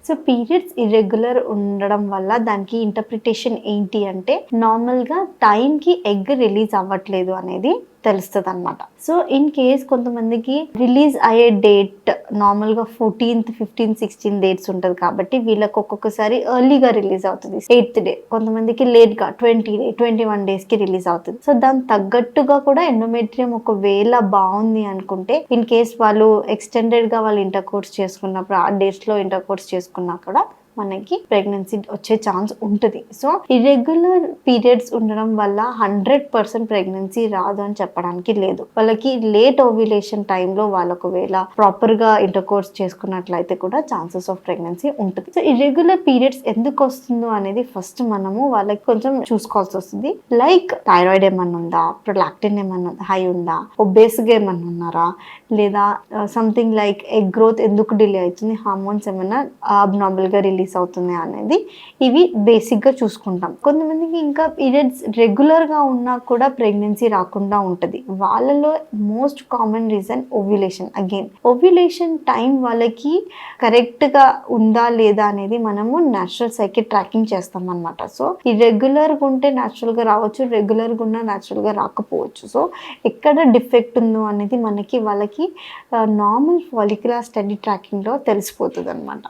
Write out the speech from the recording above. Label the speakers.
Speaker 1: So periods irregular ఉండడం వల్ల దానికి ఇంటర్ప్రిటేషన్ ఏంటి అంటే నార్మల్గా టైంకి ఎగ్ రిలీజ్ అవ్వట్లేదు అనేది తెలుస్తుంది అనమాట. సో ఇన్ కేస్ కొంతమందికి రిలీజ్ అయ్యే డేట్ నార్మల్గా 14th 15th 16 డేట్స్ ఉంటుంది కాబట్టి వీళ్ళకి ఒక్కొక్కసారి ఎర్లీగా రిలీజ్ అవుతుంది 8th డే, కొంతమందికి లేట్గా 20 డే 21 డేస్కి రిలీజ్ అవుతుంది. సో దానికి తగ్గట్టుగా కూడా ఎండోమెట్రియం ఒకవేళ బాగుంది అనుకుంటే ఇన్ కేస్ వాళ్ళు ఎక్స్టెండెడ్గా వాళ్ళు ఇంటర్ కోర్స్ చేసుకున్నప్పుడు ఆ డేట్స్లో ఇంటర్ కోర్స్ చేసుకున్నా కూడా మనకి ప్రెగ్నెన్సీ వచ్చే ఛాన్స్ ఉంటుంది. సో ఇర్రెగ్యులర్ పీరియడ్స్ ఉండడం వల్ల 100% ప్రెగ్నెన్సీ రాదు అని చెప్పడానికి లేదు. వాళ్ళకి లేట్ ఓవ్యులేషన్ టైంలో వాళ్ళు ఒకవేళ ప్రాపర్గా ఇంటర్ కోర్స్ చేసుకున్నట్లయితే కూడా ఛాన్సెస్ ఆఫ్ ప్రెగ్నెన్సీ ఉంటుంది. సో ఇర్రెగ్యులర్ పీరియడ్స్ ఎందుకు వస్తుందో అనేది ఫస్ట్ మనము వాళ్ళకి కొంచెం చూసుకోవాల్సి వస్తుంది. లైక్ థైరాయిడ్ ఏమన్నా ఉందా, ప్రొలాక్టిన్ ఏమన్నా హై ఉందా, ఒబేస్గా ఏమన్నా ఉన్నారా, లేదా సంథింగ్ లైక్ ఎగ్ గ్రోత్ ఎందుకు డిలే అవుతుంది, హార్మోన్స్ ఏమైనా అబ్నార్మల్గా రిలీజ్ అవుతుంది అనేది ఇవి బేసిక్గా చూసుకుంటాం. కొంతమందికి ఇంకా పీరియడ్స్ రెగ్యులర్గా ఉన్నా కూడా ప్రెగ్నెన్సీ రాకుండా ఉంటుంది. వాళ్ళలో most common reason ovulation. Again ovulation time వాళ్ళకి కరెక్ట్గా ఉందా లేదా అనేది మనము న్యాచురల్ సైకిల్ ట్రాకింగ్ చేస్తాం అనమాట. సో ఇర్రెగ్యులర్గా ఉంటే న్యాచురల్గా రావచ్చు, రెగ్యులర్గా ఉన్నా న్యాచురల్గా రాకపోవచ్చు. సో ఎక్కడ డిఫెక్ట్ ఉందో అనేది మనకి వాళ్ళకి నార్మల్ ఫాలిక్యులర్ స్టడీ ట్రాకింగ్లో తెలిసిపోతుంది అనమాట.